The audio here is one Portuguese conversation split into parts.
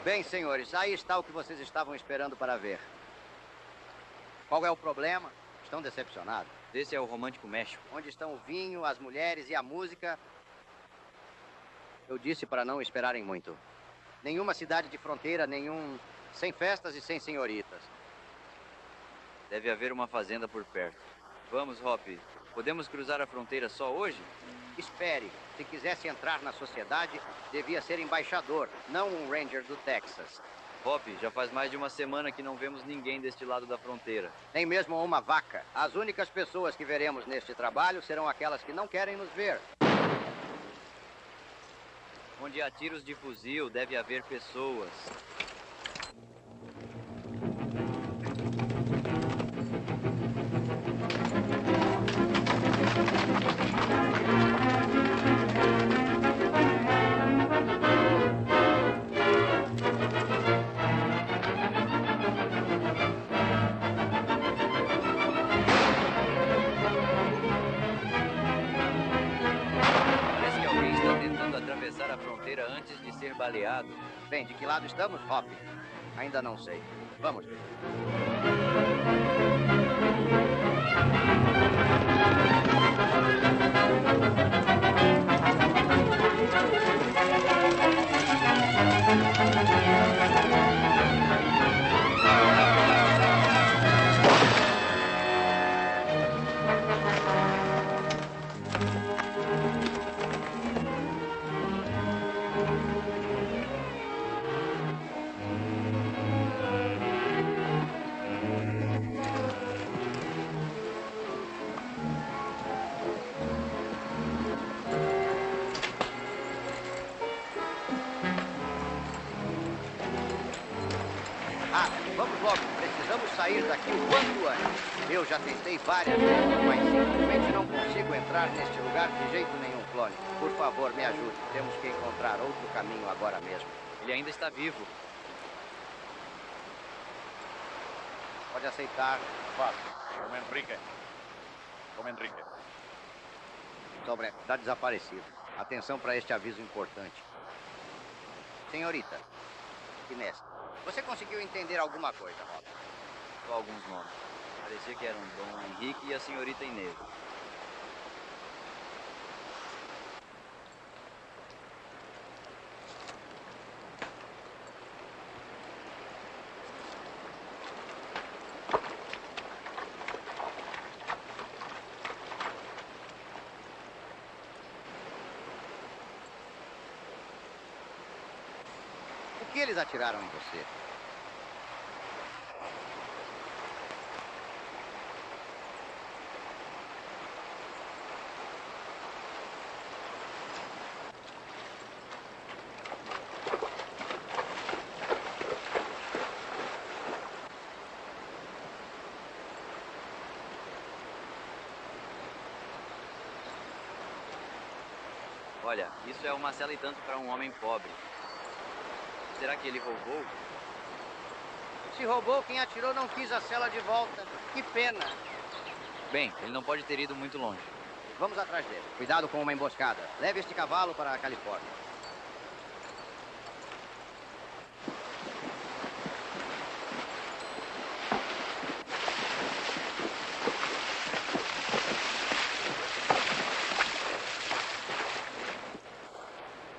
Bem, senhores, aí está o que vocês estavam esperando para ver. Qual é o problema? Estão decepcionados? Esse é o Romântico México. Onde estão o vinho, as mulheres e a música? Eu disse para não esperarem muito. Nenhuma cidade de fronteira, sem festas e sem senhoritas. Deve haver uma fazenda por perto. Vamos, Hop. Podemos cruzar a fronteira só hoje? Espere. Se quisesse entrar na sociedade, devia ser embaixador, não um ranger do Texas. Hop, já faz mais de uma semana que não vemos ninguém deste lado da fronteira. Nem mesmo uma vaca. As únicas pessoas que veremos neste trabalho serão aquelas que não querem nos ver. Onde há tiros de fuzil, deve haver pessoas. A fronteira antes de ser baleado. Bem, de que lado estamos, Hop? Ainda não sei. Vamos ver. Vamos logo, precisamos sair daqui o quanto antes. Eu já tentei várias vezes, mas simplesmente não consigo entrar neste lugar de jeito nenhum, clone. Por favor, me ajude. Temos que encontrar outro caminho agora mesmo. Ele ainda está vivo. Pode aceitar. Fácil. Como Enrique. Como Enrique. Sobre, está desaparecido. Atenção para este aviso importante. Senhorita, Inês, você conseguiu entender alguma coisa, Rob? Só alguns nomes. Parecia que eram Dom Henrique e a senhorita Inês. O que eles atiraram em você? Olha, isso é uma cela e tanto para um homem pobre. Será que ele roubou? Se roubou, quem atirou não quis a cela de volta. Que pena. Bem, ele não pode ter ido muito longe. Vamos atrás dele. Cuidado com uma emboscada. Leve este cavalo para a Califórnia.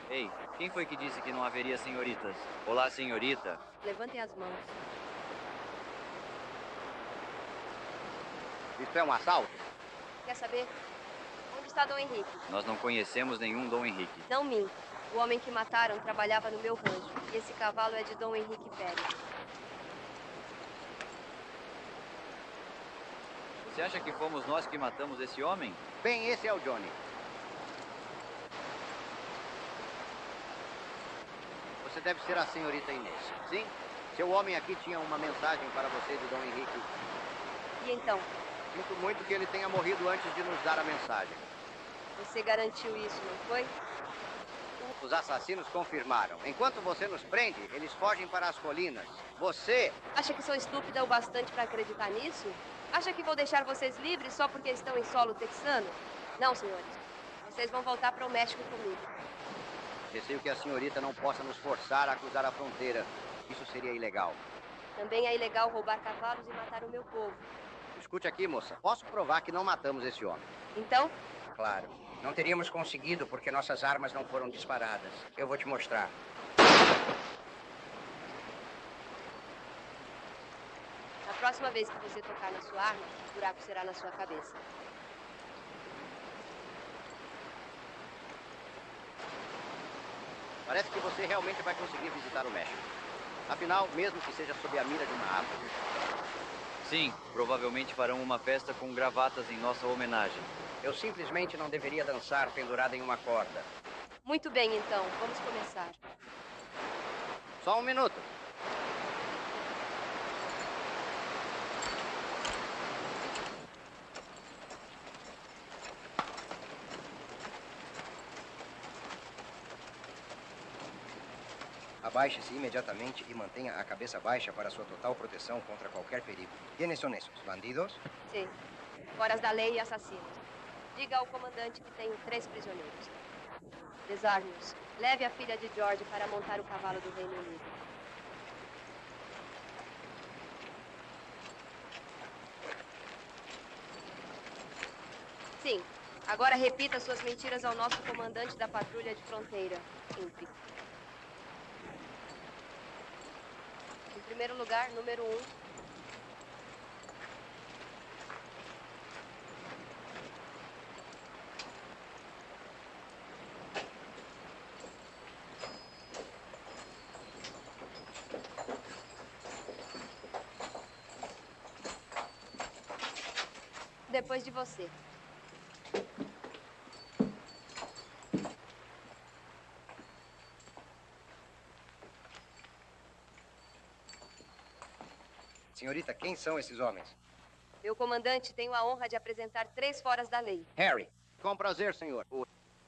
Ei, quem foi que disse que não haveria senhoritas? Olá, senhorita. Levantem as mãos. Isso é um assalto? Quer saber? Onde está Dom Henrique? Nós não conhecemos nenhum Dom Henrique. Não minto. O homem que mataram trabalhava no meu rancho. E esse cavalo é de Dom Henrique Pérez. Você acha que fomos nós que matamos esse homem? Bem, esse é o Johnny. Você deve ser a senhorita Inês. Sim? Seu homem aqui tinha uma mensagem para você de Dom Henrique. E então? Sinto muito que ele tenha morrido antes de nos dar a mensagem. Você garantiu isso, não foi? Os assassinos confirmaram. Enquanto você nos prende, eles fogem para as colinas. Você... Acha que sou estúpida o bastante para acreditar nisso? Acha que vou deixar vocês livres só porque estão em solo texano? Não, senhores. Vocês vão voltar para o México comigo. Receio que a senhorita não possa nos forçar a cruzar a fronteira. Isso seria ilegal. Também é ilegal roubar cavalos e matar o meu povo. Escute aqui, moça. Posso provar que não matamos esse homem. Então, Claro. Não teríamos conseguido porque nossas armas não foram disparadas. Eu vou te mostrar. na próxima vez que você tocar na sua arma, o buraco será na sua cabeça. Parece que você realmente vai conseguir visitar o México. Afinal, mesmo que seja sob a mira de uma árvore. Sim, provavelmente farão uma festa com gravatas em nossa homenagem. Eu simplesmente não deveria dançar pendurada em uma corda. Muito bem, então. Vamos começar. Só um minuto. Abaixe-se imediatamente e mantenha a cabeça baixa para sua total proteção contra qualquer perigo. ¿Quiénes son esos? ¿Bandidos? Sim. Foras da lei e assassinos. Diga ao comandante que tenho 3 prisioneiros. Desarme-os. Leve a filha de George para montar o cavalo do Reino Unido. Sim. Agora repita suas mentiras ao nosso comandante da patrulha de fronteira, Imp. Em primeiro lugar, número 1. Depois de você. Senhorita, quem são esses homens? Meu comandante, tenho a honra de apresentar 3 foras da lei. Harry, Com prazer, senhor.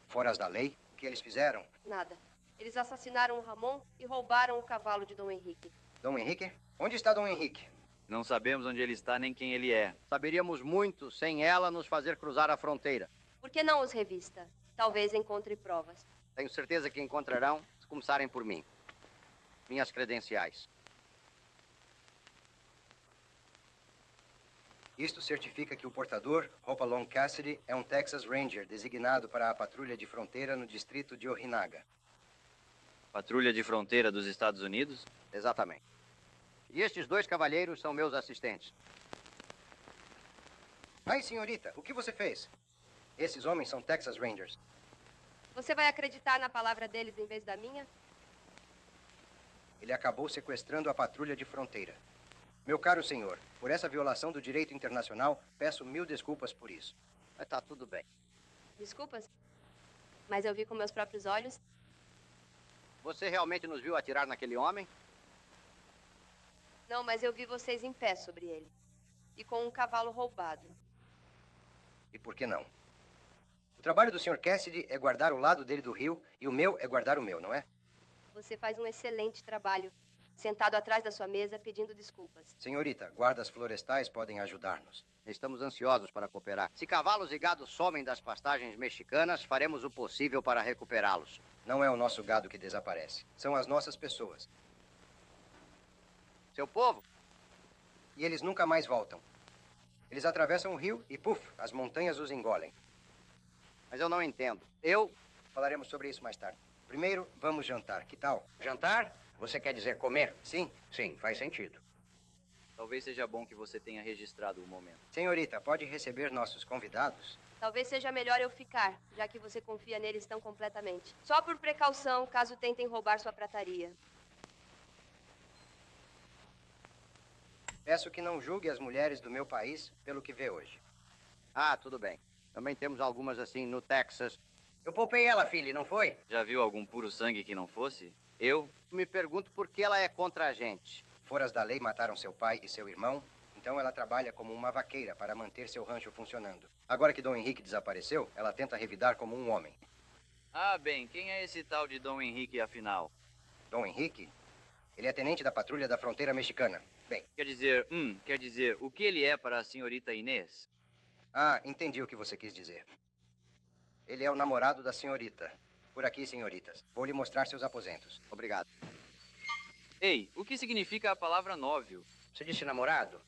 foras da lei? O que eles fizeram? Nada. Eles assassinaram o Ramon e roubaram o cavalo de Dom Henrique. Dom Henrique? Onde está Dom Henrique? Não sabemos onde ele está nem quem ele é. Saberíamos muito sem ela nos fazer cruzar a fronteira. Por que não os revista? Talvez encontre provas. Tenho certeza que encontrarão se começarem por mim. Minhas credenciais. Isto certifica que o portador, Hopalong Cassidy, é um Texas Ranger designado para a patrulha de fronteira no distrito de Ojinaga. Patrulha de fronteira dos Estados Unidos? Exatamente. E estes 2 cavalheiros são meus assistentes. Ai, senhorita, o que você fez? Esses homens são Texas Rangers. Você vai acreditar na palavra deles em vez da minha? Ele acabou sequestrando a patrulha de fronteira. Meu caro senhor, por essa violação do direito internacional, peço 1000 desculpas por isso. Mas tá tudo bem. Desculpas? Mas eu vi com meus próprios olhos. Você realmente nos viu atirar naquele homem? Não, mas eu vi vocês em pé sobre ele. E com um cavalo roubado. E por que não? O trabalho do Sr. Cassidy é guardar o lado dele do rio e o meu é guardar o meu, não é? Você faz um excelente trabalho, sentado atrás da sua mesa pedindo desculpas. Senhorita, guardas florestais podem ajudar-nos. Estamos ansiosos para cooperar. Se cavalos e gado somem das pastagens mexicanas, faremos o possível para recuperá-los. Não é o nosso gado que desaparece. São as nossas pessoas. Seu povo? E eles nunca mais voltam. Eles atravessam o rio e, puf, as montanhas os engolem. Mas eu não entendo. Falaremos sobre isso mais tarde. Primeiro, vamos jantar. Que tal? Jantar? Você quer dizer comer? Sim. Sim, faz sentido. Talvez seja bom que você tenha registrado o momento. Senhorita, pode receber nossos convidados? Talvez seja melhor eu ficar, já que você confia neles tão completamente. Só por precaução, caso tentem roubar sua prataria. Peço que não julgue as mulheres do meu país pelo que vê hoje. Ah, tudo bem. Também temos algumas assim no Texas. Eu poupei ela, filha, não foi? Já viu algum puro sangue que não fosse? Eu? Me pergunto por que ela é contra a gente. Foras da lei mataram seu pai e seu irmão, então ela trabalha como uma vaqueira para manter seu rancho funcionando. Agora que Dom Henrique desapareceu, ela tenta revidar como um homem. Ah, bem, quem é esse tal de Dom Henrique, afinal? Dom Henrique? Ele é tenente da patrulha da fronteira mexicana. Bem, Quer dizer, o que ele é para a senhorita Inês? entendi o que você quis dizer. Ele é o namorado da senhorita. Por aqui, senhoritas. Vou lhe mostrar seus aposentos. Obrigado. Ei, o que significa a palavra nóvio? Você disse namorado?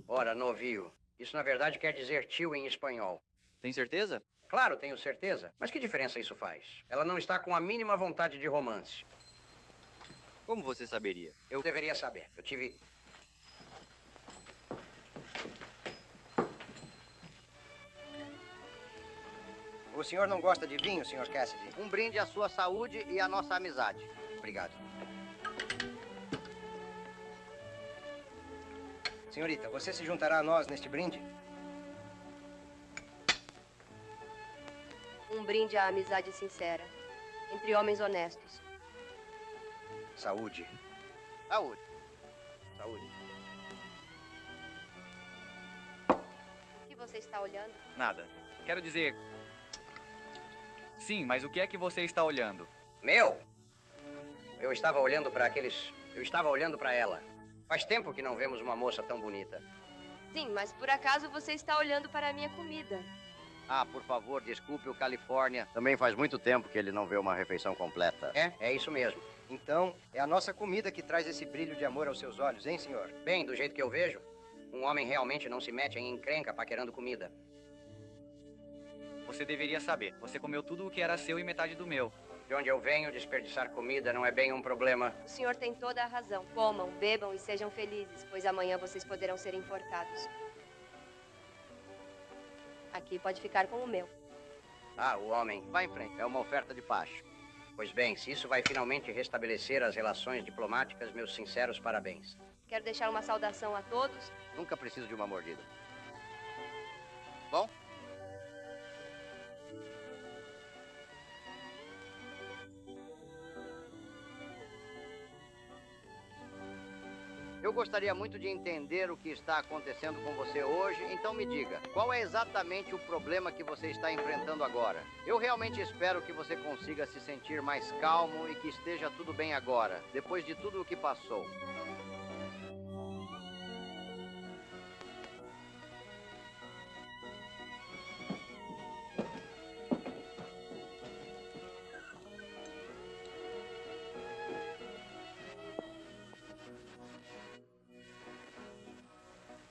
Ora, novio. Isso, na verdade, quer dizer tio em espanhol. Tem certeza? Claro, tenho certeza. Mas que diferença isso faz? Ela não está com a mínima vontade de romance. Como você saberia? Eu deveria saber. Eu tive... O senhor não gosta de vinho, Sr. Cassidy? Um brinde à sua saúde e à nossa amizade. Obrigado. Senhorita, você se juntará a nós neste brinde? Um brinde à amizade sincera, entre homens honestos. Saúde. Saúde. Saúde. O que você está olhando? Nada. Quero dizer... Sim, mas o que é que você está olhando? Meu! Eu estava olhando para aqueles... Eu estava olhando para ela. Faz tempo que não vemos uma moça tão bonita. Sim, mas por acaso você está olhando para a minha comida. Ah, por favor, desculpe o Califórnia. Também faz muito tempo que ele não vê uma refeição completa. É isso mesmo. Então, é a nossa comida que traz esse brilho de amor aos seus olhos, hein, senhor? Bem, do jeito que eu vejo, um homem realmente não se mete em encrenca paquerando comida. Você deveria saber. Você comeu tudo o que era seu e metade do meu. De onde eu venho, desperdiçar comida não é bem um problema. O senhor tem toda a razão. Comam, bebam e sejam felizes, pois amanhã vocês poderão ser enforcados. Aqui pode ficar com o meu. Ah, o homem. Vá em frente, é uma oferta de pacho. Pois bem, se isso vai finalmente restabelecer as relações diplomáticas, meus sinceros parabéns. Quero deixar uma saudação a todos. Nunca preciso de uma mordida. Bom? Eu gostaria muito de entender o que está acontecendo com você hoje, então me diga, qual é exatamente o problema que você está enfrentando agora? Eu realmente espero que você consiga se sentir mais calmo e que esteja tudo bem agora, depois de tudo o que passou.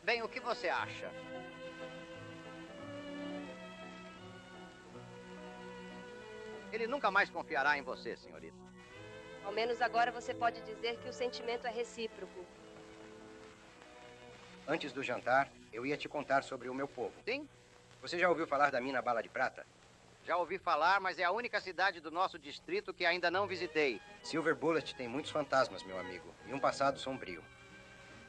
Bem, o que você acha? Ele nunca mais confiará em você, senhorita. Ao menos agora você pode dizer que o sentimento é recíproco. Antes do jantar, eu ia te contar sobre o meu povo. Sim? Você já ouviu falar da mina Bala de Prata? Já ouvi falar, mas é a única cidade do nosso distrito que ainda não visitei. Silver Bullet tem muitos fantasmas, meu amigo, e um passado sombrio.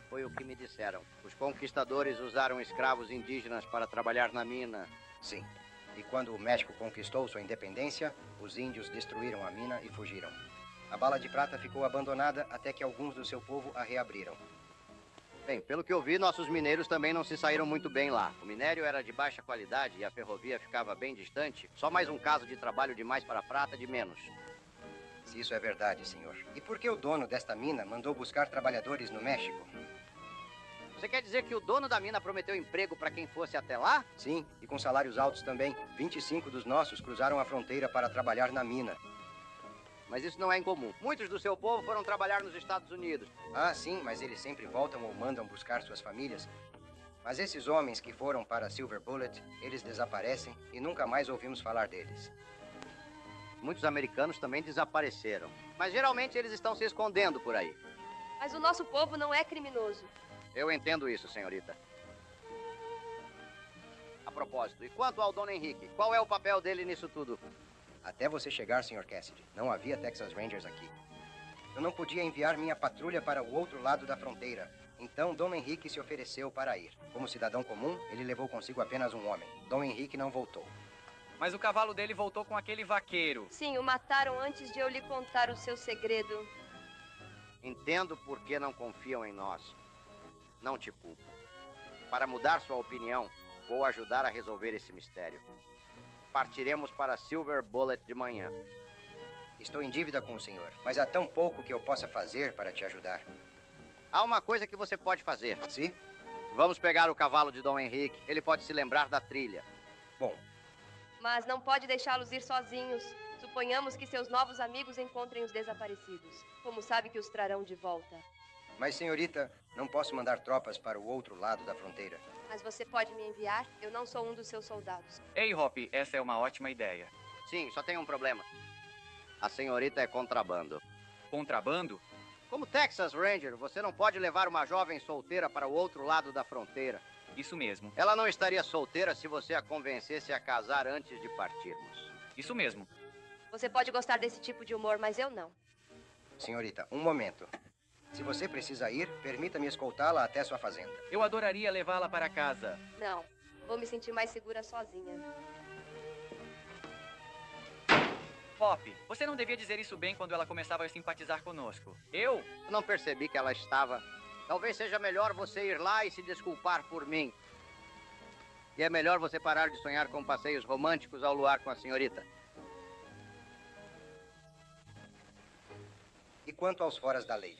Foi o que me disseram. Os conquistadores usaram escravos indígenas para trabalhar na mina. Sim. E quando o México conquistou sua independência, os índios destruíram a mina e fugiram. A Bala de Prata ficou abandonada até que alguns do seu povo a reabriram. Bem, pelo que eu vi, nossos mineiros também não se saíram muito bem lá. O minério era de baixa qualidade e a ferrovia ficava bem distante. Só mais um caso de trabalho demais para a prata de menos. Se isso é verdade, senhor. E por que o dono desta mina mandou buscar trabalhadores no México? Você quer dizer que o dono da mina prometeu emprego para quem fosse até lá? Sim, e com salários altos também. 25 dos nossos cruzaram a fronteira para trabalhar na mina. Mas isso não é incomum. Muitos do seu povo foram trabalhar nos Estados Unidos. Ah, sim, mas eles sempre voltam ou mandam buscar suas famílias. Mas esses homens que foram para Silver Bullet, eles desaparecem e nunca mais ouvimos falar deles. Muitos americanos também desapareceram. Mas geralmente eles estão se escondendo por aí. Mas o nosso povo não é criminoso. Eu entendo isso, senhorita. A propósito, e quanto ao Dom Henrique, qual é o papel dele nisso tudo? Até você chegar, Sr. Cassidy, não havia Texas Rangers aqui. Eu não podia enviar minha patrulha para o outro lado da fronteira. Então, Dom Henrique se ofereceu para ir. Como cidadão comum, ele levou consigo apenas um homem. Dom Henrique não voltou. Mas o cavalo dele voltou com aquele vaqueiro. Sim, o mataram antes de eu lhe contar o seu segredo. Entendo por que não confiam em nós. Não te culpo. Para mudar sua opinião, vou ajudar a resolver esse mistério. Partiremos para Silver Bullet de manhã. Estou em dívida com o senhor, mas há tão pouco que eu possa fazer para te ajudar. Há uma coisa que você pode fazer. Sim? Vamos pegar o cavalo de Dom Henrique. Ele pode se lembrar da trilha. Bom, Mas não pode deixá-los ir sozinhos. Suponhamos que seus novos amigos encontrem os desaparecidos. Como sabe que os trarão de volta? Mas, senhorita, não posso mandar tropas para o outro lado da fronteira. Mas você pode me enviar? Eu não sou um dos seus soldados. Ei, Hop, essa é uma ótima ideia. Sim, só tem um problema. A senhorita é contrabando. Contrabando? Como Texas Ranger, você não pode levar uma jovem solteira para o outro lado da fronteira. Isso mesmo. Ela não estaria solteira se você a convencesse a casar antes de partirmos. Isso mesmo. Você pode gostar desse tipo de humor, mas eu não. Senhorita, um momento. Se você precisa ir, permita-me escoltá-la até sua fazenda. Eu adoraria levá-la para casa. Não. Vou me sentir mais segura sozinha. Hop, você não devia dizer isso bem quando ela começava a simpatizar conosco. Eu? Não percebi que ela estava. Talvez seja melhor você ir lá e se desculpar por mim. E é melhor você parar de sonhar com passeios românticos ao luar com a senhorita. E quanto aos foras da lei?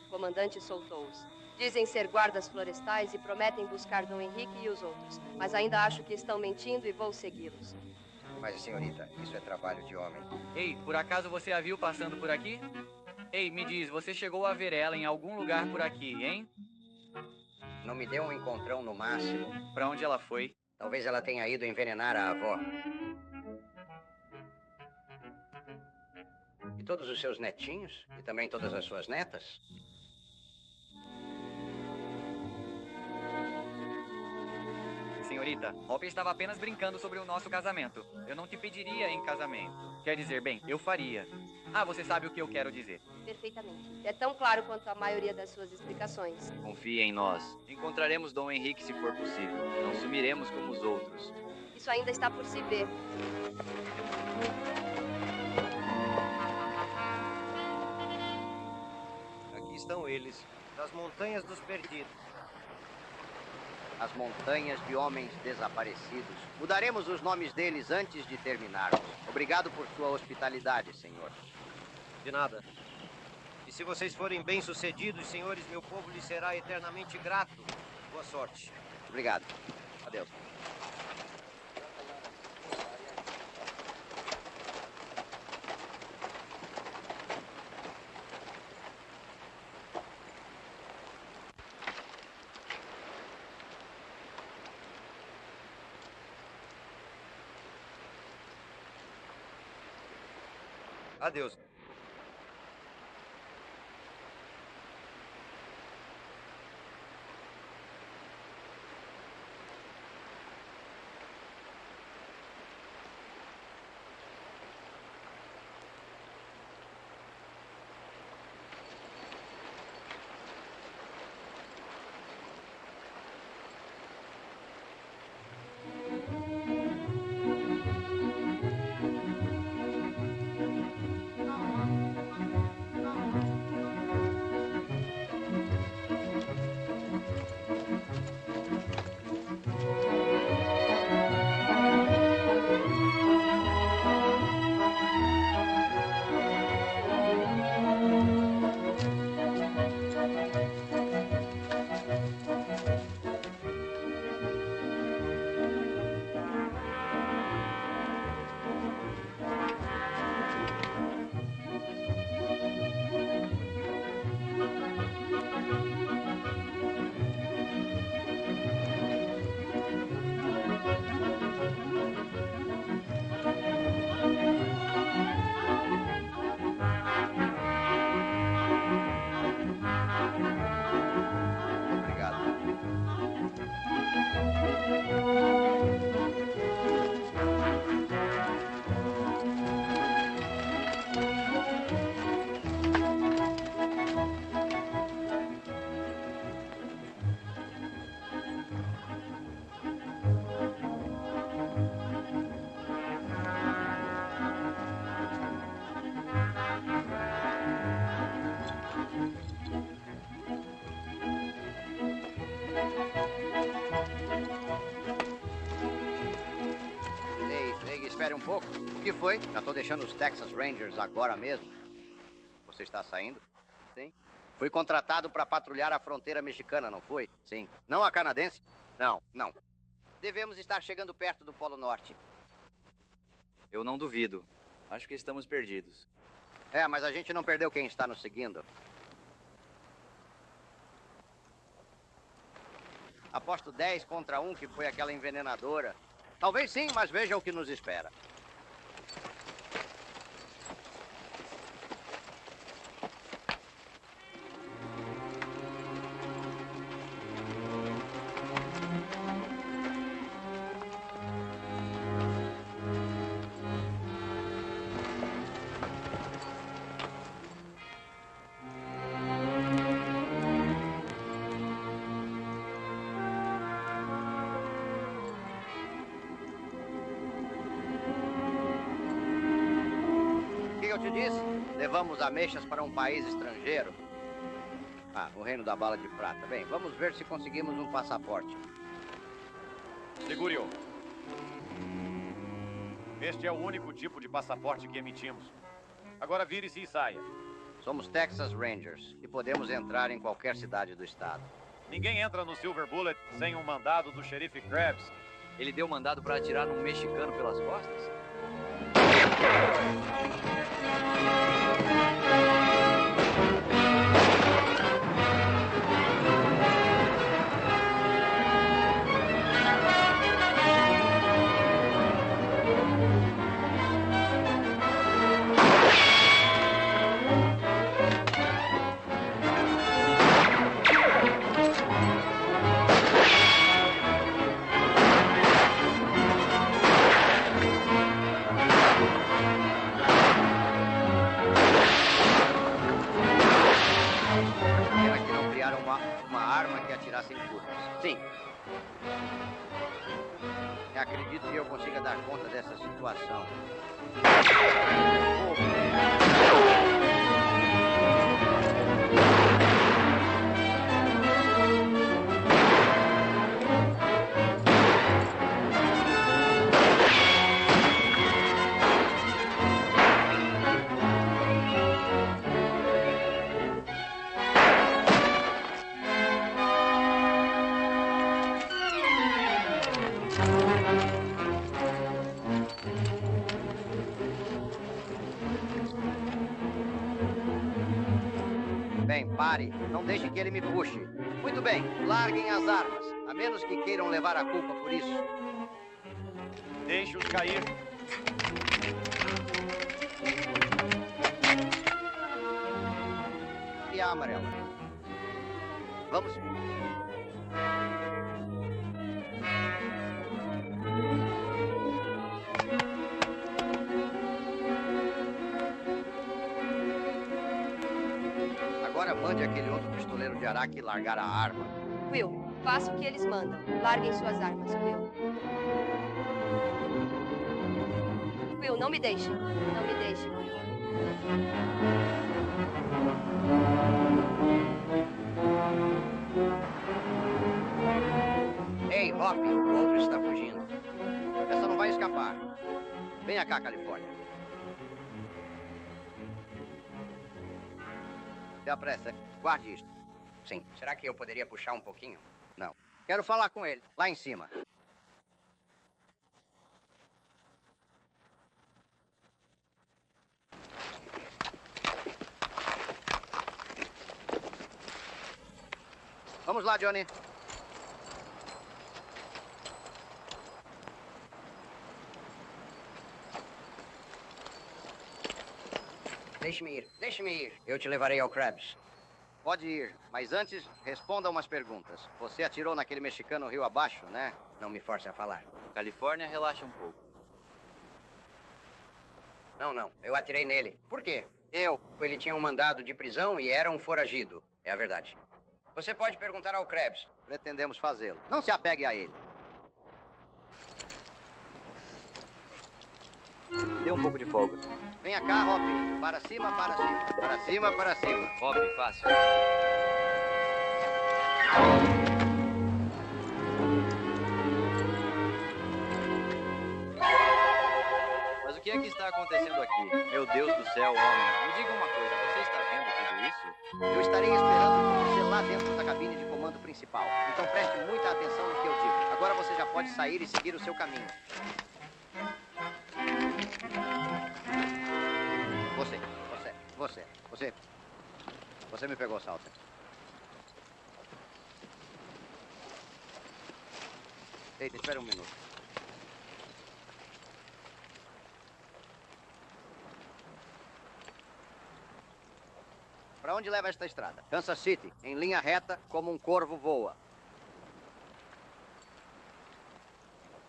O comandante soltou-os. Dizem ser guardas florestais e prometem buscar Dom Henrique e os outros. Mas ainda acho que estão mentindo e vou segui-los. Mas, senhorita, isso é trabalho de homem. Ei, por acaso você a viu passando por aqui? Ei, me diz, você chegou a ver ela em algum lugar por aqui, hein? Não me deu um encontrão no máximo. Pra onde ela foi? Talvez ela tenha ido envenenar a avó. E todos os seus netinhos? E também todas as suas netas? Senhorita, Hop estava apenas brincando sobre o nosso casamento. Eu não te pediria em casamento. Quer dizer, bem, eu faria. Ah, você sabe o que eu quero dizer. Perfeitamente. É tão claro quanto a maioria das suas explicações. Confie em nós. Encontraremos Dom Henrique se for possível. Não sumiremos como os outros. Isso ainda está por se ver. Aqui estão eles, das montanhas dos perdidos. As montanhas de homens desaparecidos. Mudaremos os nomes deles antes de terminarmos. Obrigado por sua hospitalidade, senhor. De nada. E se vocês forem bem-sucedidos, senhores, meu povo lhes será eternamente grato. Boa sorte. Obrigado. Adeus. Adeus. Espere um pouco. O que foi? Já estou deixando os Texas Rangers agora mesmo. Você está saindo? Sim. Fui contratado para patrulhar a fronteira mexicana, não foi? Sim. Não a canadense? Não, não. Devemos estar chegando perto do Polo Norte. Eu não duvido. Acho que estamos perdidos. É, mas a gente não perdeu quem está nos seguindo. Aposto 10 contra 1 que foi aquela envenenadora. Talvez sim, mas veja o que nos espera. Eu te disse, levamos ameixas para um país estrangeiro. Ah, o reino da bala de prata. Bem, vamos ver se conseguimos um passaporte. Segure-o. Este é o único tipo de passaporte que emitimos. Agora vire-se e saia. Somos Texas Rangers e podemos entrar em qualquer cidade do estado. Ninguém entra no Silver Bullet sem um mandado do xerife Krabs. Ele deu mandado para atirar num mexicano pelas costas? Pena que não criaram uma arma que atirasse em curvas. Sim. Acredito que eu consiga dar conta dessa situação. Bem, pare. Não deixe que ele me puxe. Muito bem, larguem as armas. A menos que queiram levar a culpa por isso. Deixe-os cair. E a amarela? Vamos. Agora mande aquele outro pistoleiro de Araque largar a arma. Will, faça o que eles mandam. Larguem suas armas, Will. Will, não me deixe. Não me deixe, Will. Ei, Hop, o outro está fugindo. Essa não vai escapar. Venha cá, Califórnia. Se apressa. Guarde isto. Sim. Será que eu poderia puxar um pouquinho? Não. Quero falar com ele, lá em cima. Vamos lá, Johnny. Deixe-me ir, deixe-me ir. Eu te levarei ao Krabs. Pode ir, mas antes, responda umas perguntas. Você atirou naquele mexicano rio abaixo, né? Não me force a falar. Califórnia, relaxa um pouco. Não. Eu atirei nele. Por quê? Eu. Ele tinha um mandado de prisão e era um foragido. É a verdade. Você pode perguntar ao Krabs. Pretendemos fazê-lo. Não se apegue a ele. Dê um pouco de folga. Venha cá, Hop. Para cima, para cima. Para cima, para cima. Hop, fácil. Mas o que é que está acontecendo aqui? Meu Deus do céu, homem. Me diga uma coisa, você está vendo tudo isso? Eu estarei esperando por você lá dentro da cabine de comando principal. Então preste muita atenção no que eu digo. Agora você já pode sair e seguir o seu caminho. você. Você me pegou, Salter. Eita, espera um minuto. Para onde leva esta estrada? Kansas City, em linha reta, como um corvo voa.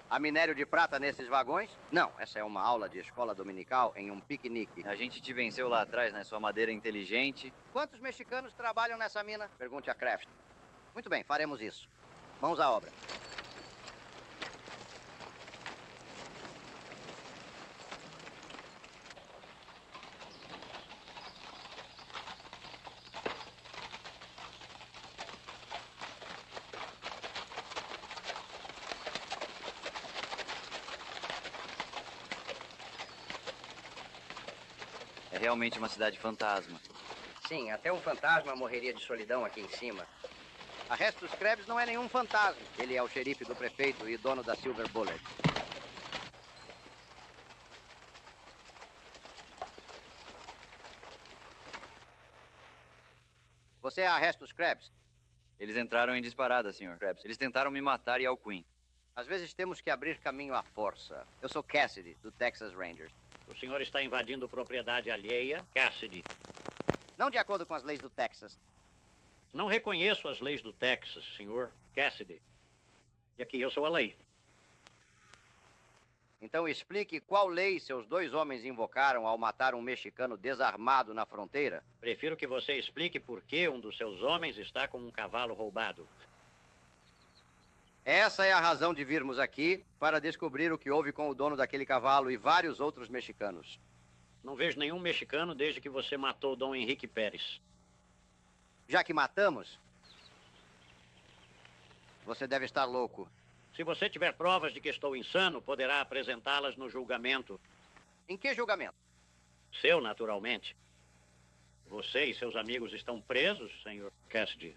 Há minério de prata nesses vagões? Não, essa é uma aula de escola dominical em um piquenique. A gente te venceu lá atrás, né? Sua madeira inteligente. Quantos mexicanos trabalham nessa mina? Pergunte a Kraft. Muito bem, faremos isso. Mãos à obra. É realmente uma cidade fantasma. Sim, até um fantasma morreria de solidão aqui em cima. A Restos Krebs não é nenhum fantasma. Ele é o xerife do prefeito e dono da Silver Bullet. Você é a Restos Krebs? Eles entraram em disparada, Sr. Krebs. Eles tentaram me matar e ao Queen. Às vezes temos que abrir caminho à força. Eu sou Cassidy, do Texas Rangers. O senhor está invadindo propriedade alheia, Cassidy. Não de acordo com as leis do Texas. Não reconheço as leis do Texas, senhor Cassidy. E aqui eu sou a lei. Então explique qual lei seus dois homens invocaram ao matar um mexicano desarmado na fronteira. Prefiro que você explique por que um dos seus homens está com um cavalo roubado. Essa é a razão de virmos aqui, para descobrir o que houve com o dono daquele cavalo e vários outros mexicanos. Não vejo nenhum mexicano desde que você matou Dom Henrique Pérez. Já que matamos, você deve estar louco. Se você tiver provas de que estou insano, poderá apresentá-las no julgamento. Em que julgamento? Seu, naturalmente. Você e seus amigos estão presos, senhor Cassidy.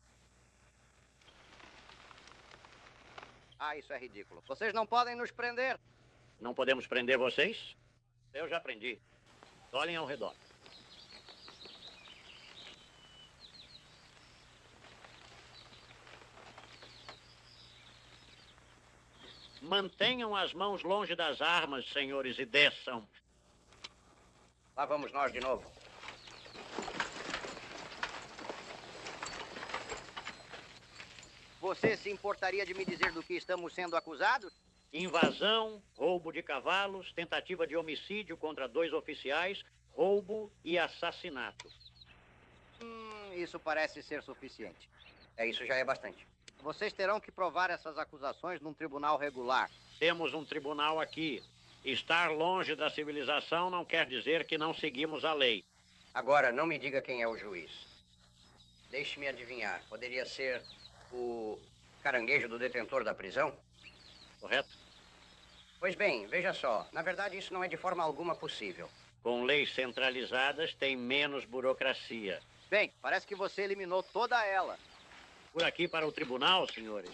Ah, isso é ridículo. Vocês não podem nos prender. Não podemos prender vocês? Eu já prendi. Olhem ao redor. Mantenham as mãos longe das armas, senhores, e desçam. Lá vamos nós de novo. Você se importaria de me dizer do que estamos sendo acusados? Invasão, roubo de cavalos, tentativa de homicídio contra 2 oficiais, roubo e assassinato. Isso parece ser suficiente. Isso já é bastante. Vocês terão que provar essas acusações num tribunal regular. Temos um tribunal aqui. Estar longe da civilização não quer dizer que não seguimos a lei. Agora, não me diga quem é o juiz. Deixe-me adivinhar. Poderia ser o caranguejo do detentor da prisão? Correto? Pois bem, veja só. Na verdade, isso não é de forma alguma possível. Com leis centralizadas, tem menos burocracia. Bem, parece que você eliminou toda ela. Por aqui para o tribunal, senhores.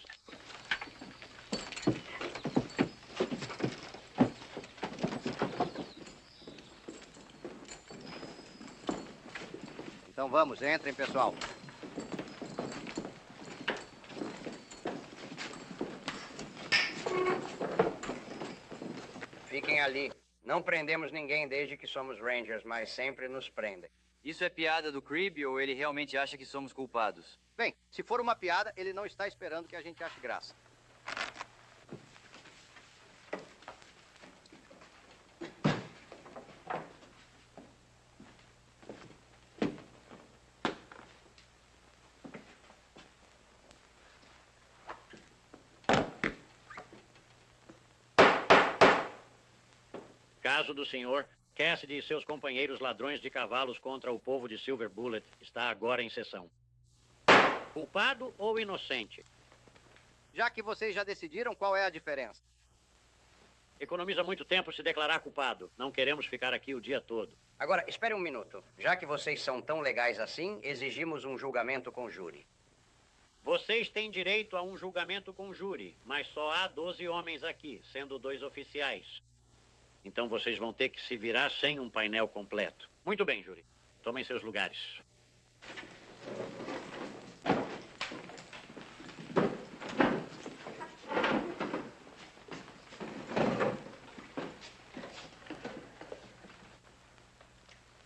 Então vamos, entrem, pessoal. Fiquem ali. Não prendemos ninguém desde que somos Rangers, mas sempre nos prendem. Isso é piada do Creeb ou ele realmente acha que somos culpados? Bem, se for uma piada, ele não está esperando que a gente ache graça. Caso do senhor Cassidy e seus companheiros ladrões de cavalos contra o povo de Silver Bullet está agora em sessão. Culpado ou inocente? Já que vocês já decidiram, qual é a diferença? Economiza muito tempo se declarar culpado. Não queremos ficar aqui o dia todo. Agora, espere um minuto. Já que vocês são tão legais assim, exigimos um julgamento com júri. Vocês têm direito a um julgamento com júri, mas só há 12 homens aqui, sendo 2 oficiais. Então vocês vão ter que se virar sem um painel completo. Muito bem, júri. Tomem seus lugares.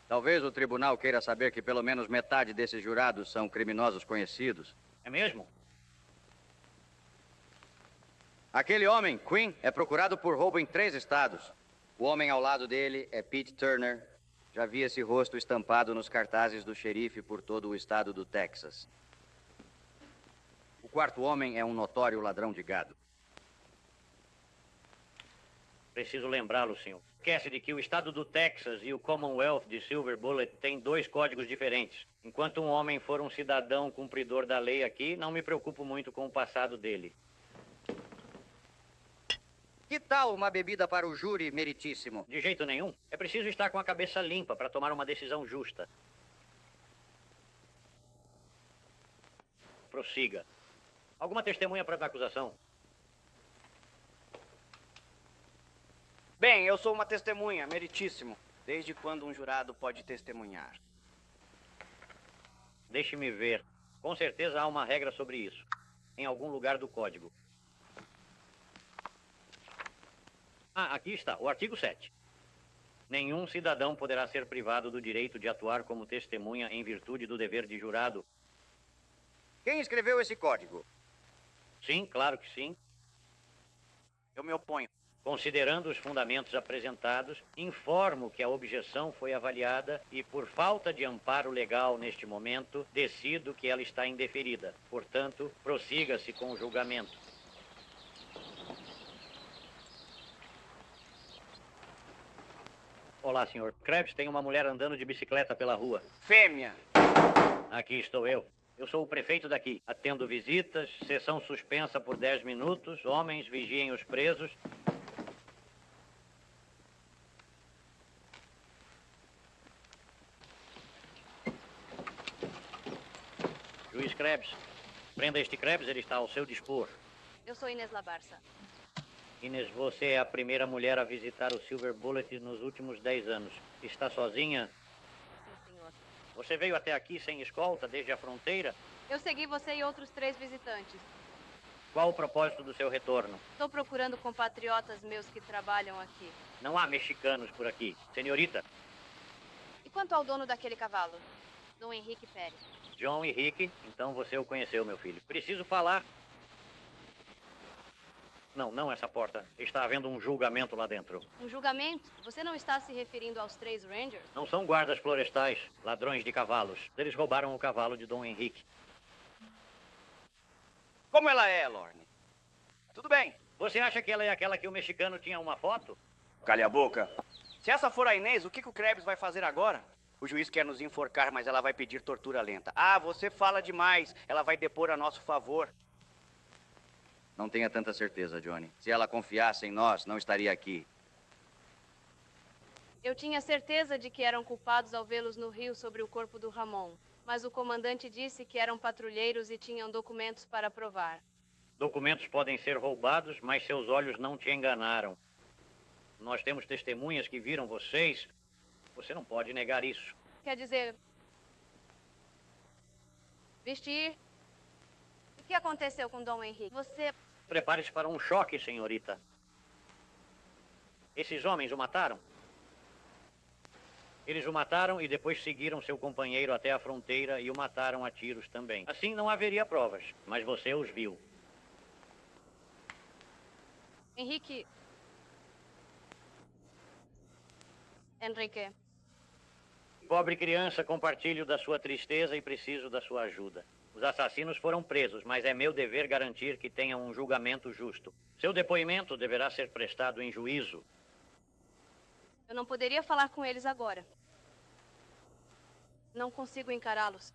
Talvez o tribunal queira saber que pelo menos metade desses jurados são criminosos conhecidos. É mesmo? Aquele homem, Quinn, é procurado por roubo em 3 estados. O homem ao lado dele é Pete Turner. Já vi esse rosto estampado nos cartazes do xerife por todo o estado do Texas. O 4º homem é um notório ladrão de gado. Preciso lembrá-lo, senhor. Esquece-de que o estado do Texas e o Commonwealth de Silver Bullet têm 2 códigos diferentes. Enquanto um homem for um cidadão cumpridor da lei aqui, não me preocupo muito com o passado dele. Que tal uma bebida para o júri, meritíssimo? De jeito nenhum. É preciso estar com a cabeça limpa para tomar uma decisão justa. Prossiga. Alguma testemunha para a acusação? Bem, eu sou uma testemunha, meritíssimo. Desde quando um jurado pode testemunhar? Deixe-me ver. Com certeza há uma regra sobre isso. Em algum lugar do código. Ah, aqui está, o artigo 7. Nenhum cidadão poderá ser privado do direito de atuar como testemunha em virtude do dever de jurado. Quem escreveu esse código? Sim, claro que sim. Eu me oponho. Considerando os fundamentos apresentados, informo que a objeção foi avaliada e, por falta de amparo legal neste momento, decido que ela está indeferida. Portanto, prossiga-se com o julgamento. Olá, senhor. Krebs tem uma mulher andando de bicicleta pela rua. Fêmea. Aqui estou eu. Eu sou o prefeito daqui. Atendo visitas, sessão suspensa por 10 minutos, homens vigiem os presos. Juiz Krebs, prenda este Krebs, ele está ao seu dispor. Eu sou Inês Labarça. Inês, você é a primeira mulher a visitar o Silver Bullet nos últimos 10 anos. Está sozinha? Sim, senhor. Você veio até aqui sem escolta, desde a fronteira? Eu segui você e outros 3 visitantes. Qual o propósito do seu retorno? Estou procurando compatriotas meus que trabalham aqui. Não há mexicanos por aqui. Senhorita, E quanto ao dono daquele cavalo? Dom Henrique Pérez. John e Rick, então você o conheceu, meu filho. Preciso falar. Não essa porta. Está havendo um julgamento lá dentro. Um julgamento? Você não está se referindo aos 3 Rangers? Não são guardas florestais, ladrões de cavalos. Eles roubaram o cavalo de Dom Henrique. Como ela é, Lorne? Tudo bem. Você acha que ela é aquela que o mexicano tinha uma foto? Cale a boca. Se essa for a Inês, o que o Krebs vai fazer agora? O juiz quer nos enforcar, mas ela vai pedir tortura lenta. Ah, você fala demais. Ela vai depor a nosso favor. Não tenha tanta certeza, Johnny. Se ela confiasse em nós, não estaria aqui. Eu tinha certeza de que eram culpados ao vê-los no rio sobre o corpo do Ramon. Mas o comandante disse que eram patrulheiros e tinham documentos para provar. Documentos podem ser roubados, mas seus olhos não te enganaram. Nós temos testemunhas que viram vocês. Você não pode negar isso. Quer dizer... Vestir... O que aconteceu com Dom Henrique? Você... Prepare-se para um choque, senhorita. Esses homens o mataram? Eles o mataram e depois seguiram seu companheiro até a fronteira e o mataram a tiros também. Assim não haveria provas, mas você os viu. Henrique... Henrique... Pobre criança, compartilho da sua tristeza e preciso da sua ajuda. Os assassinos foram presos, mas é meu dever garantir que tenham um julgamento justo. Seu depoimento deverá ser prestado em juízo. Eu não poderia falar com eles agora. Não consigo encará-los.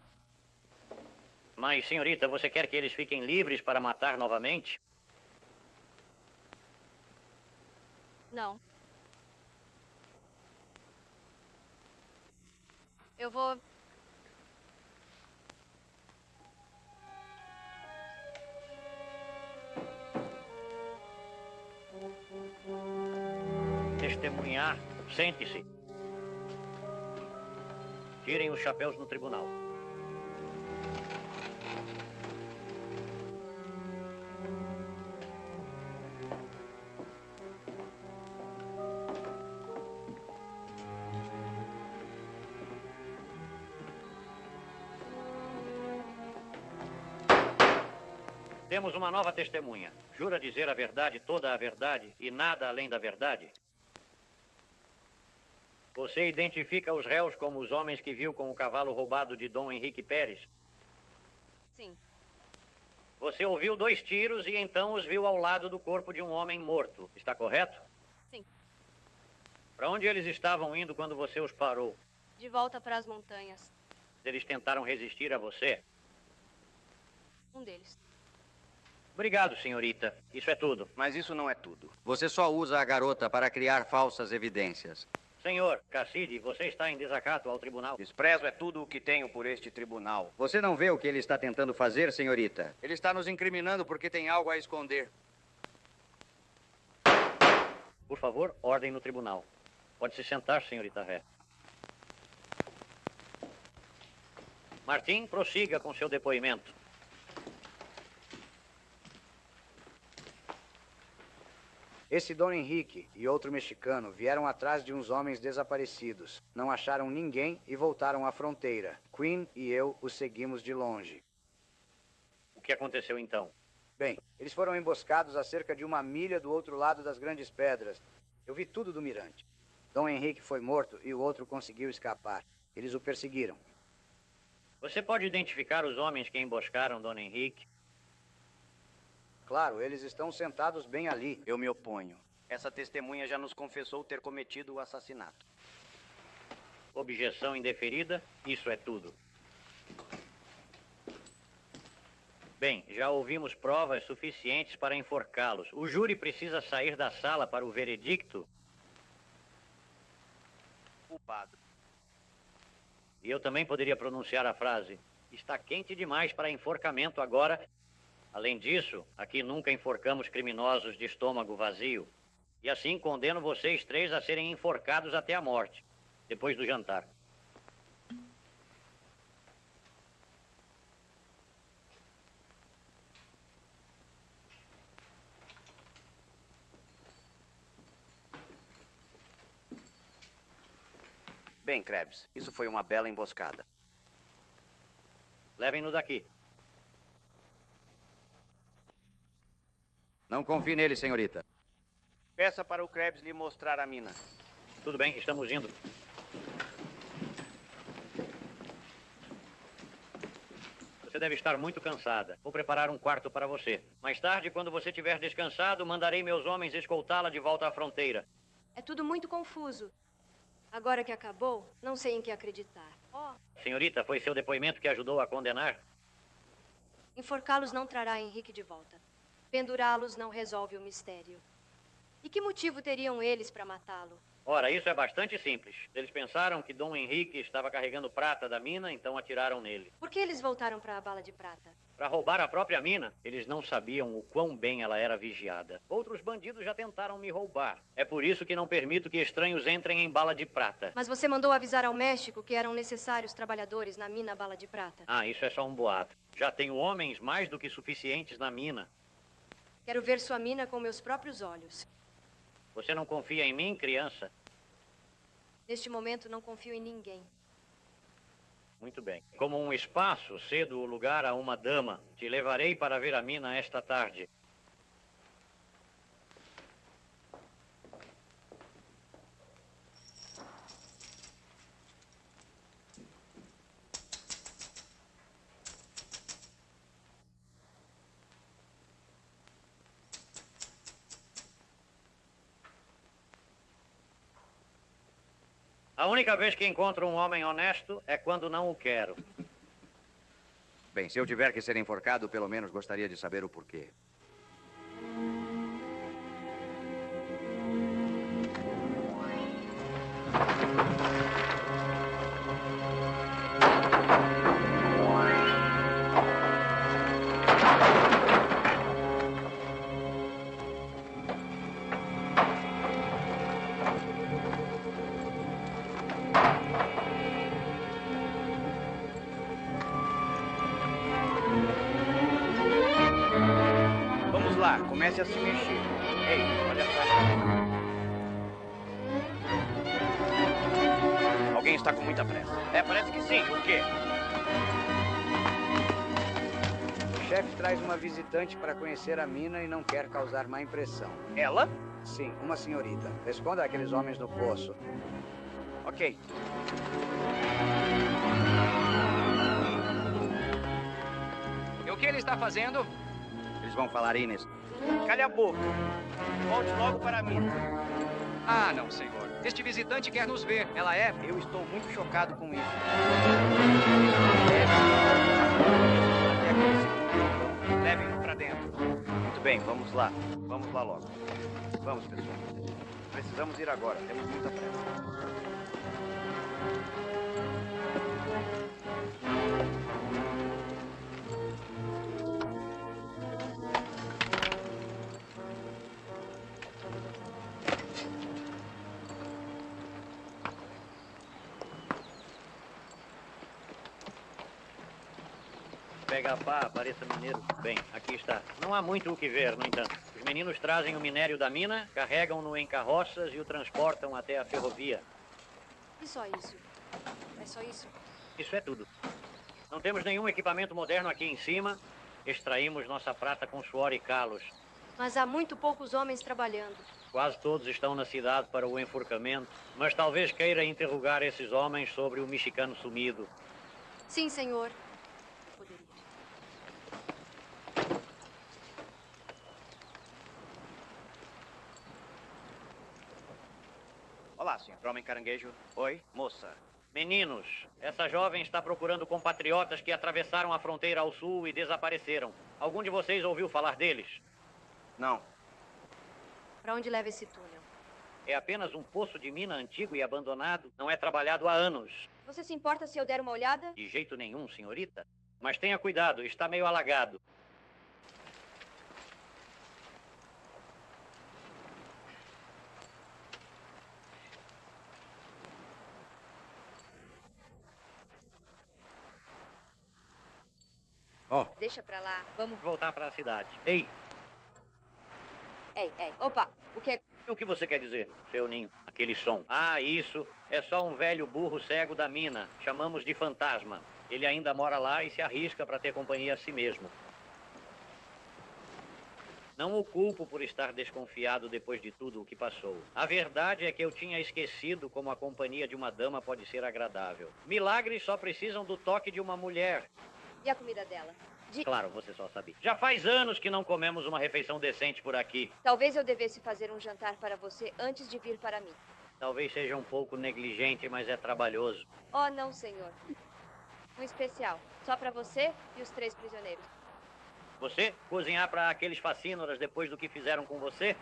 Mas, senhorita, você quer que eles fiquem livres para matar novamente? Não. Eu vou... Testemunhar. Sente-se. Tirem os chapéus no tribunal. Temos uma nova testemunha. Jura dizer a verdade, toda a verdade e nada além da verdade? Você identifica os réus como os homens que viu com o cavalo roubado de Dom Henrique Pérez? Sim. Você ouviu 2 tiros e então os viu ao lado do corpo de um homem morto. Está correto? Sim. Para onde eles estavam indo quando você os parou? De volta para as montanhas. Eles tentaram resistir a você? Um deles. Obrigado, senhorita. Isso é tudo. Mas isso não é tudo. Você só usa a garota para criar falsas evidências. Senhor Cassidi, você está em desacato ao tribunal. Desprezo é tudo o que tenho por este tribunal. Você não vê o que ele está tentando fazer, senhorita? Ele está nos incriminando porque tem algo a esconder. Por favor, ordem no tribunal. Pode se sentar, senhorita Ré. Martim, prossiga com seu depoimento. Esse Dom Henrique e outro mexicano vieram atrás de uns homens desaparecidos. Não acharam ninguém e voltaram à fronteira. Quinn e eu os seguimos de longe. O que aconteceu então? Bem, eles foram emboscados a cerca de 1 milha do outro lado das Grandes Pedras. Eu vi tudo do mirante. Dom Henrique foi morto e o outro conseguiu escapar. Eles o perseguiram. Você pode identificar os homens que emboscaram Dom Henrique? Claro, eles estão sentados bem ali. Eu me oponho. Essa testemunha já nos confessou ter cometido o assassinato. Objeção indeferida, isso é tudo. Bem, já ouvimos provas suficientes para enforcá-los. O júri precisa sair da sala para o veredicto? Culpado. E eu também poderia pronunciar a frase: está quente demais para enforcamento agora. Além disso, aqui nunca enforcamos criminosos de estômago vazio. E assim condeno vocês 3 a serem enforcados até a morte, depois do jantar. Bem, Krebs, isso foi uma bela emboscada. Levem-no daqui. Não confie nele, senhorita. Peça para o Krebs lhe mostrar a mina. Tudo bem, estamos indo. Você deve estar muito cansada. Vou preparar um quarto para você. Mais tarde, quando você estiver descansado, mandarei meus homens escoltá-la de volta à fronteira. É tudo muito confuso. Agora que acabou, não sei em que acreditar. Senhorita, foi seu depoimento que ajudou a condenar? Enforcá-los não trará Henrique de volta. Pendurá-los não resolve o mistério. E que motivo teriam eles para matá-lo? Ora, isso é bastante simples. Eles pensaram que Dom Henrique estava carregando prata da mina, então atiraram nele. Por que eles voltaram para a bala de prata? Para roubar a própria mina, eles não sabiam o quão bem ela era vigiada. Outros bandidos já tentaram me roubar. É por isso que não permito que estranhos entrem em bala de prata. Mas você mandou avisar ao México que eram necessários trabalhadores na mina bala de prata. Ah, isso é só um boato. Já tenho homens mais do que suficientes na mina. Quero ver sua mina com meus próprios olhos. Você não confia em mim, criança? Neste momento, não confio em ninguém. Muito bem. Como um espaço, cedo o lugar a uma dama. Te levarei para ver a mina esta tarde. A única vez que encontro um homem honesto é quando não o quero. Bem, se eu tiver que ser enforcado, pelo menos gostaria de saber o porquê. lá, comece a se mexer. Ei, olha só essa. Alguém está com muita pressa. É, parece que sim. O quê? O chefe traz uma visitante para conhecer a mina e não quer causar má impressão. Ela? Sim, uma senhorita. Responda àqueles homens no poço. Ok. E o que ele está fazendo? Eles vão falar, Inês. Calhe a boca. Volte logo para a mina. Ah, não, senhor. Este visitante quer nos ver. Ela é... Eu estou muito chocado com isso. Leve-o para dentro. Muito bem, vamos lá. Vamos lá logo. Vamos, pessoal. Precisamos ir agora. Temos muita pressa. Pega a pá, pareça mineiro. Bem, aqui está. Não há muito o que ver, no entanto. Os meninos trazem o minério da mina, carregam-no em carroças e o transportam até a ferrovia. E só isso? É só isso? Isso é tudo. Não temos nenhum equipamento moderno aqui em cima. Extraímos nossa prata com suor e calos. Mas há muito poucos homens trabalhando. Quase todos estão na cidade para o enforcamento, mas talvez queira interrogar esses homens sobre o mexicano sumido. Sim, senhor. Poderia. Olá, senhor homem caranguejo. Oi, moça. Meninos, essa jovem está procurando compatriotas que atravessaram a fronteira ao sul e desapareceram. Algum de vocês ouviu falar deles? Não. Para onde leva esse túnel? É apenas um poço de mina antigo e abandonado. Não é trabalhado há anos. Você se importa se eu der uma olhada? De jeito nenhum, senhorita. Mas tenha cuidado, está meio alagado. Deixa pra lá. Vamos voltar para a cidade. Ei, Ei. Opa, o que é... o que você quer dizer, seu ninho? Aquele som. Ah, isso. É só um velho burro cego da mina. Chamamos de fantasma. Ele ainda mora lá e se arrisca para ter companhia a si mesmo. Não o culpo por estar desconfiado depois de tudo o que passou. A verdade é que eu tinha esquecido como a companhia de uma dama pode ser agradável. Milagres só precisam do toque de uma mulher. E a comida dela? Claro, você só sabia. Já faz anos que não comemos uma refeição decente por aqui. Talvez eu devesse fazer um jantar para você antes de vir para mim. Talvez seja um pouco negligente, mas é trabalhoso. Oh, não, senhor. Um especial. Só para você e os 3 prisioneiros. Você? Cozinhar para aqueles facínoras depois do que fizeram com você?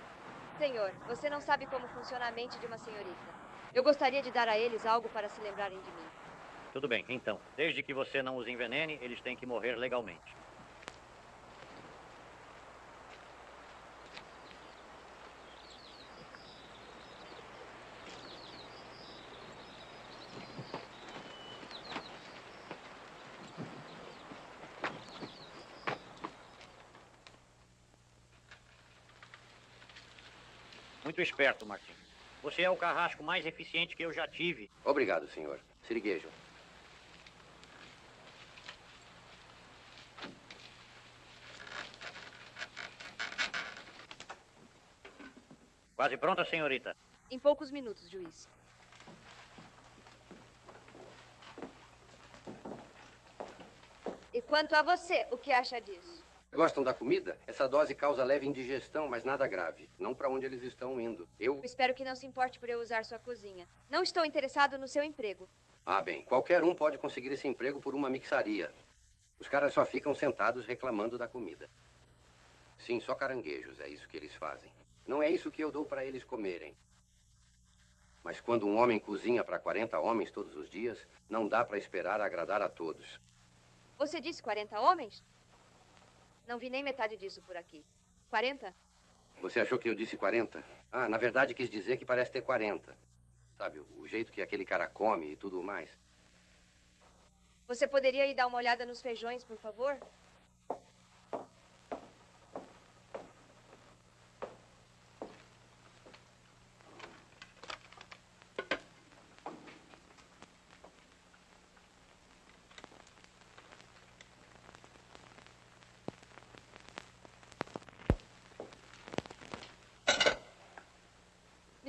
Senhor, você não sabe como funciona a mente de uma senhorita. Eu gostaria de dar a eles algo para se lembrarem de mim. Tudo bem, então. Desde que você não os envenene, eles têm que morrer legalmente. Muito esperto, Martim. Você é o carrasco mais eficiente que eu já tive. Obrigado, senhor. Siriguejo. Quase pronta, senhorita? Em poucos minutos, juiz. E quanto a você, o que acha disso? Gostam da comida? Essa dose causa leve indigestão, mas nada grave. Não para onde eles estão indo. Eu espero que não se importe por eu usar sua cozinha. Não estou interessado no seu emprego. Ah, bem. Qualquer um pode conseguir esse emprego por uma mixaria. Os caras só ficam sentados reclamando da comida. Sim, só caranguejos. É isso que eles fazem. Não é isso que eu dou para eles comerem. Mas quando um homem cozinha para 40 homens todos os dias, não dá para esperar agradar a todos. Você disse 40 homens? Não vi nem metade disso por aqui. 40? Você achou que eu disse 40? Ah, na verdade quis dizer que parece ter 40. Sabe, o jeito que aquele cara come e tudo mais. Você poderia ir dar uma olhada nos feijões, por favor?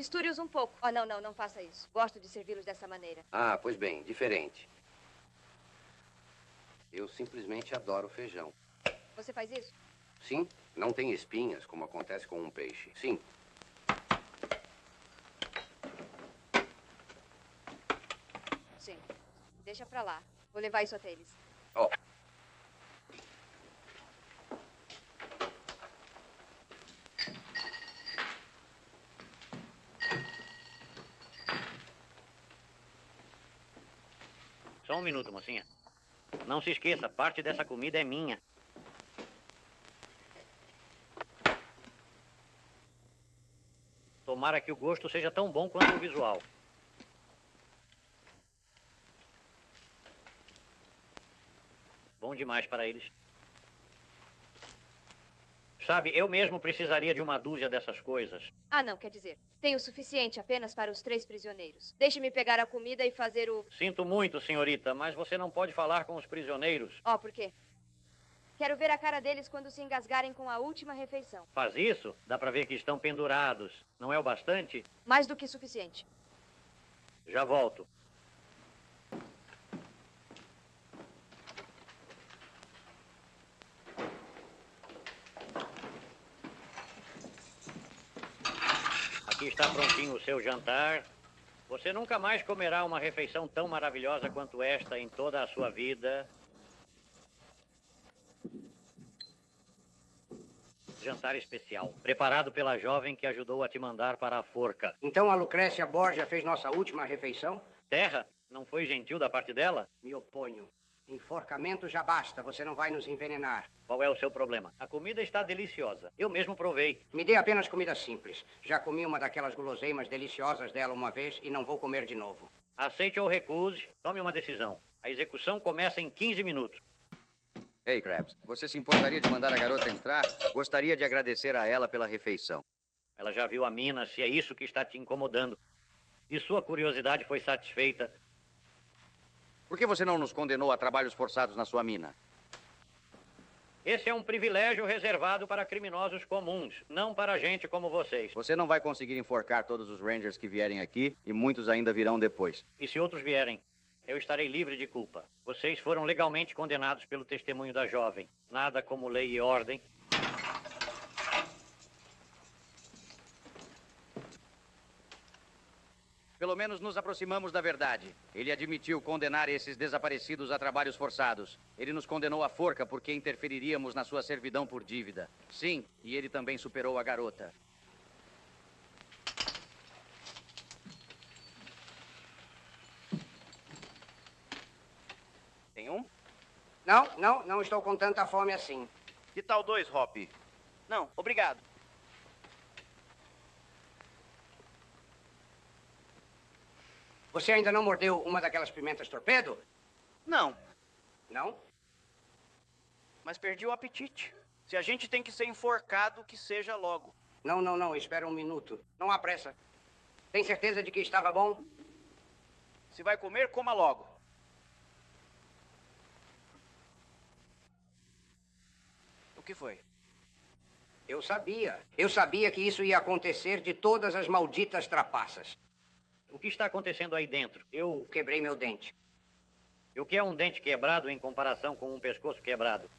Misture-os um pouco. Oh, não faça isso. Gosto de servi-los dessa maneira. Ah, pois bem, diferente. Eu simplesmente adoro feijão. Você faz isso? Sim, não tem espinhas, como acontece com um peixe. Sim. Sim. Deixa pra lá. Vou levar isso até eles. Oh. Só um minuto, mocinha. Não se esqueça, parte dessa comida é minha. Tomara que o gosto seja tão bom quanto o visual. Bom demais para eles. Sabe, eu mesmo precisaria de uma dúzia dessas coisas. Ah, não, quer dizer, tenho o suficiente apenas para os 3 prisioneiros. Deixe-me pegar a comida e fazer o... Sinto muito, senhorita, mas você não pode falar com os prisioneiros. Oh, por quê? Quero ver a cara deles quando se engasgarem com a última refeição. Faz isso? Dá pra ver que estão pendurados. Não é o bastante? Mais do que suficiente. Já volto. Aqui está prontinho o seu jantar. Você nunca mais comerá uma refeição tão maravilhosa quanto esta em toda a sua vida. Jantar especial, preparado pela jovem que ajudou a te mandar para a forca. Então a Lucrécia Borgia fez nossa última refeição? Terra, não foi gentil da parte dela? Me oponho. Enforcamento já basta, você não vai nos envenenar. Qual é o seu problema? A comida está deliciosa. Eu mesmo provei. Me dê apenas comida simples. Já comi uma daquelas guloseimas deliciosas dela uma vez e não vou comer de novo. Aceite ou recuse, tome uma decisão. A execução começa em 15 minutos. Ei, Krabs, você se importaria de mandar a garota entrar? Gostaria de agradecer a ela pela refeição. Ela já viu a mina, se é isso que está te incomodando. E sua curiosidade foi satisfeita. Por que você não nos condenou a trabalhos forçados na sua mina? Esse é um privilégio reservado para criminosos comuns, não para gente como vocês. Você não vai conseguir enforcar todos os Rangers que vierem aqui e muitos ainda virão depois. E se outros vierem, eu estarei livre de culpa. Vocês foram legalmente condenados pelo testemunho da jovem. Nada como lei e ordem. Pelo menos nos aproximamos da verdade. Ele admitiu condenar esses desaparecidos a trabalhos forçados. Ele nos condenou à forca porque interferiríamos na sua servidão por dívida. Sim, e ele também superou a garota. Tem um? Não estou com tanta fome assim. Que tal 2, Hop? Não, obrigado. Você ainda não mordeu uma daquelas pimentas torpedo? Não, Não? mas perdi o apetite. Se a gente tem que ser enforcado, que seja logo. Não, espera um minuto. Não há pressa. Tem certeza de que estava bom? Se vai comer, coma logo. O que foi? Eu sabia que isso ia acontecer de todas as malditas trapaças. O que está acontecendo aí dentro? Eu quebrei meu dente. E o que é um dente quebrado em comparação com um pescoço quebrado?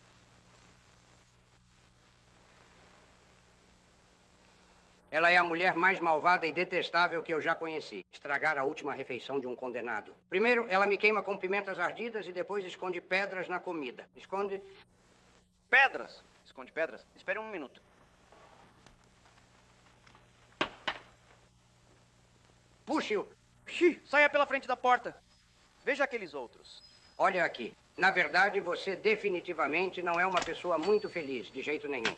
Ela é a mulher mais malvada e detestável que eu já conheci. Estragar a última refeição de um condenado. Primeiro, ela me queima com pimentas ardidas e depois esconde pedras na comida. Esconde... Pedras? Esconde pedras? Espere um minuto. Puxe-o! Saia pela frente da porta. Veja aqueles outros. Olha aqui. Na verdade, você definitivamente não é uma pessoa muito feliz, de jeito nenhum.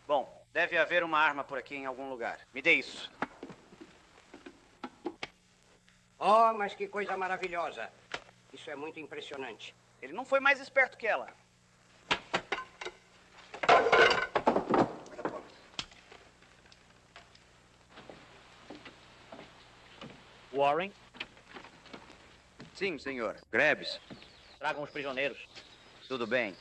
Bom, deve haver uma arma por aqui em algum lugar. Me dê isso. Oh, mas que coisa maravilhosa. Isso é muito impressionante. Ele não foi mais esperto que ela. Warren, Sim, senhor. Krabs, tragam os prisioneiros. tudo bem.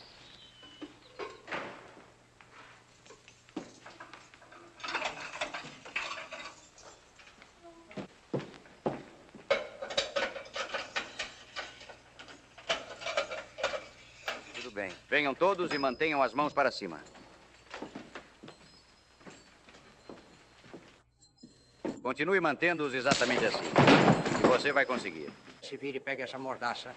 Venham todos e mantenham as mãos para cima. Continue mantendo-os exatamente assim. E você vai conseguir. Se vire e pegue essa mordaça.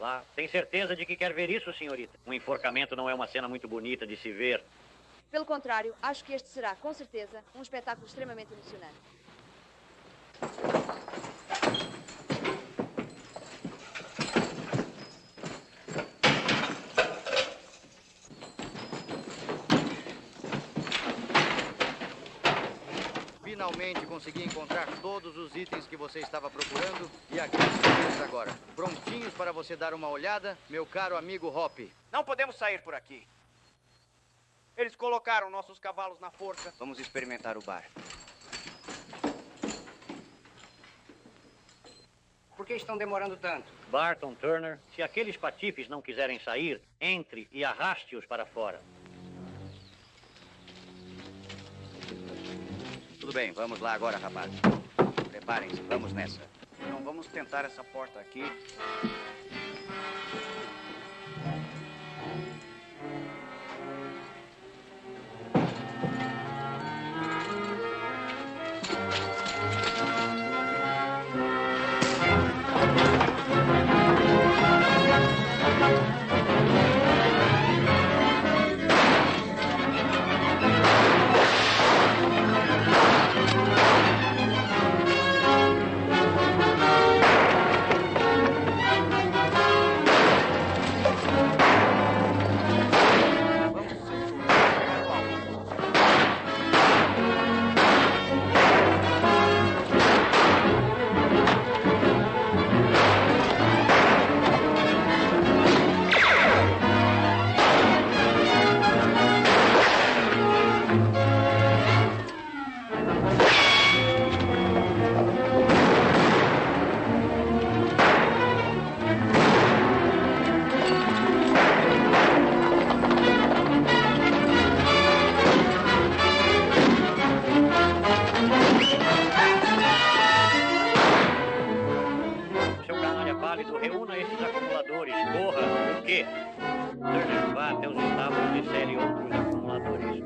Lá. Tem certeza de que quer ver isso, senhorita? Um enforcamento não é uma cena muito bonita de se ver. Pelo contrário, acho que este será, com certeza, um espetáculo extremamente emocionante. Finalmente consegui encontrar todos os itens que você estava procurando e aqui estão eles agora, prontinhos para você dar uma olhada, meu caro amigo Hop. Não podemos sair por aqui. Eles colocaram nossos cavalos na forca. Vamos experimentar o bar. Por que estão demorando tanto? Barton, Turner, se aqueles patifes não quiserem sair, entre e arraste-os para fora. Tudo bem, vamos lá agora, rapaz. Preparem-se, vamos nessa. Então vamos tentar essa porta aqui. Reúna esses acumuladores. Corra. O quê? Turner, vá até os estábulos e cele outros acumuladores.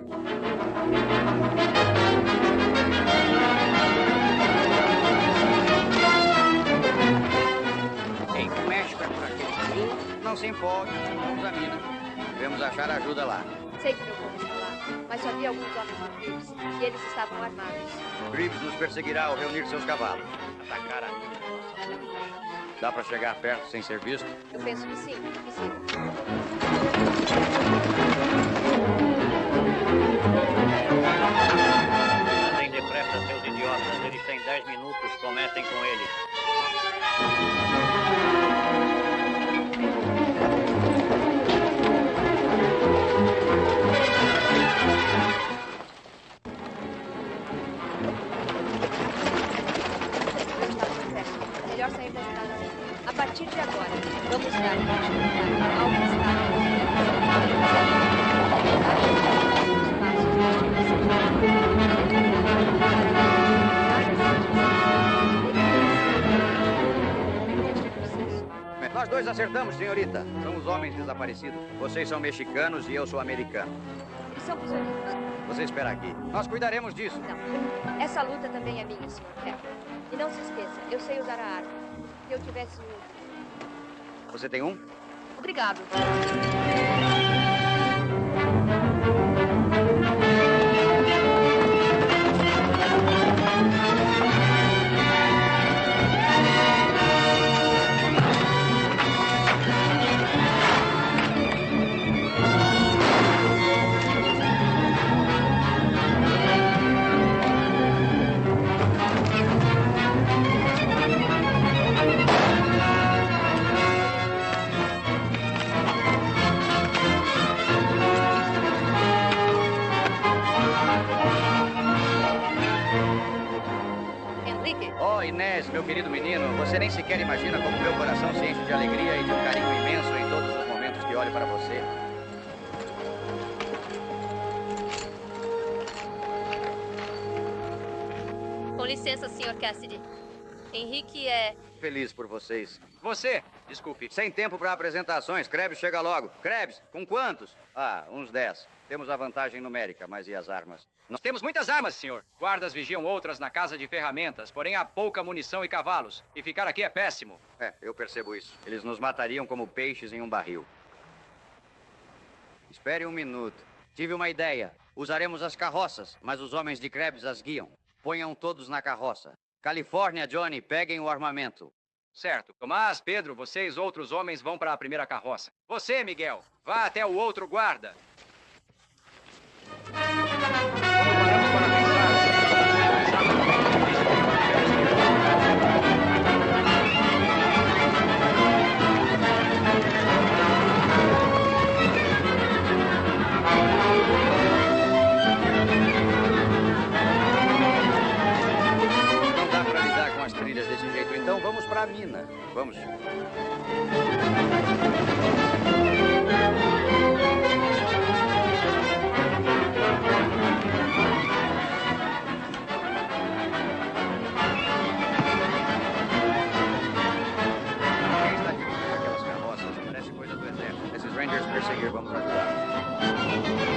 Quem o México é por aquele caminho? Não se empolgue, vamos à mina. Devemos achar ajuda lá. Sei que meu povo está lá, mas só vi alguns homens do Greaves e eles estavam armados. Greaves nos perseguirá ao reunir seus cavalos. Atacar a mina é nossa única chance. Dá para chegar perto sem ser visto? Eu penso que sim, possível. Andem depressa, seus idiotas. Eles têm 10 minutos. Comecem com eles. Melhor sair da estrada. A partir de agora, vamos dar continuidade ao que está. Nós dois acertamos, senhorita. Somos homens desaparecidos. Vocês são mexicanos e eu sou americano. Eles são prisioneiros. Você espera aqui. Nós cuidaremos disso. Não. Essa luta também é minha, Sr. Pepper. E não se esqueça, eu sei usar a arma. Se eu tivesse um... Você tem um? Obrigado. Inés, meu querido menino, você nem sequer imagina como meu coração se enche de alegria e de um carinho imenso em todos os momentos que olho para você. Com licença, Sr. Cassidy. Henrique é... Feliz por vocês. Você! Desculpe. Sem tempo para apresentações. Krebs chega logo. Krebs, com quantos? Ah, uns 10. Temos a vantagem numérica, mas e as armas? Nós temos muitas armas, senhor. Guardas vigiam outras na casa de ferramentas, porém há pouca munição e cavalos. E ficar aqui é péssimo. É, eu percebo isso. Eles nos matariam como peixes em um barril. Espere um minuto. Tive uma ideia. Usaremos as carroças, mas os homens de Krebs as guiam. Ponham todos na carroça. Califórnia, Johnny, peguem o armamento. Certo. Tomás, Pedro, vocês outros homens vão para a primeira carroça. Você, Miguel, vá até o outro guarda. Não dá para lidar com as trilhas desse jeito, então vamos para a mina. Vamos. Quem está dirigindo aquelas carroças? Parece coisa do exército. Esses Rangers perseguir, vamos ajudar.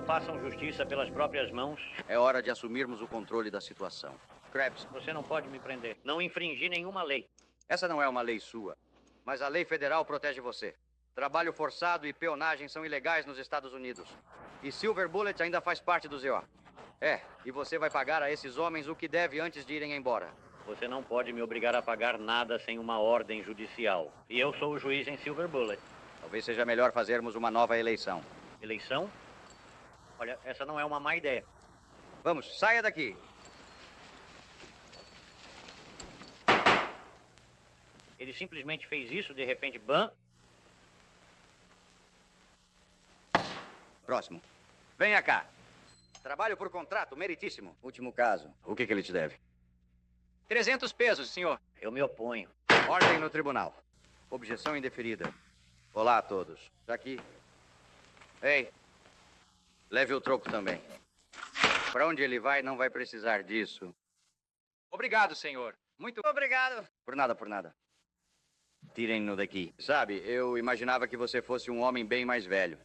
façam justiça pelas próprias mãos. É hora de assumirmos o controle da situação. Krebs, Você não pode me prender. Não infringi nenhuma lei. essa não é uma lei sua, mas a lei federal protege você. Trabalho forçado e peonagem são ilegais nos Estados Unidos. E Silver Bullet ainda faz parte do ZO. É, e você vai pagar a esses homens o que deve antes de irem embora. Você não pode me obrigar a pagar nada sem uma ordem judicial. E eu sou o juiz em Silver Bullet. Talvez seja melhor fazermos uma nova eleição. Eleição? Olha, essa não é uma má ideia. Vamos, saia daqui. Ele simplesmente fez isso, de repente, bam. Próximo. Venha cá. trabalho por contrato, meritíssimo. Último caso. O que ele te deve? 300 pesos, senhor. Eu me oponho. Ordem no tribunal. Objeção indeferida. Olá a todos. Tá aqui. Ei, leve o troco também. Para onde ele vai, não vai precisar disso. Obrigado, senhor. Muito obrigado. Por nada, por nada. Tirem-no daqui. Sabe, eu imaginava que você fosse um homem bem mais velho.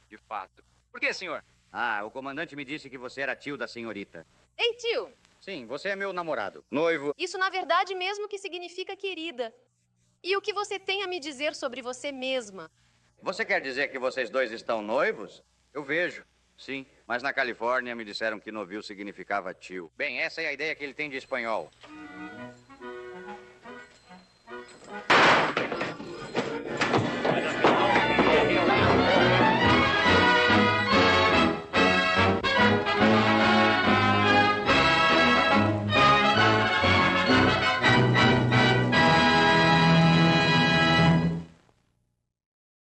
De fato. Por que, senhor? Ah, o comandante me disse que você era tio da senhorita. Ei, tio. Sim, você é meu namorado. Noivo. Isso, na verdade, mesmo que significa querida. E o que você tem a me dizer sobre você mesma? Você quer dizer que vocês dois estão noivos? Eu vejo. Sim, mas na Califórnia me disseram que novio significava tio. Bem, essa é a ideia que ele tem de espanhol.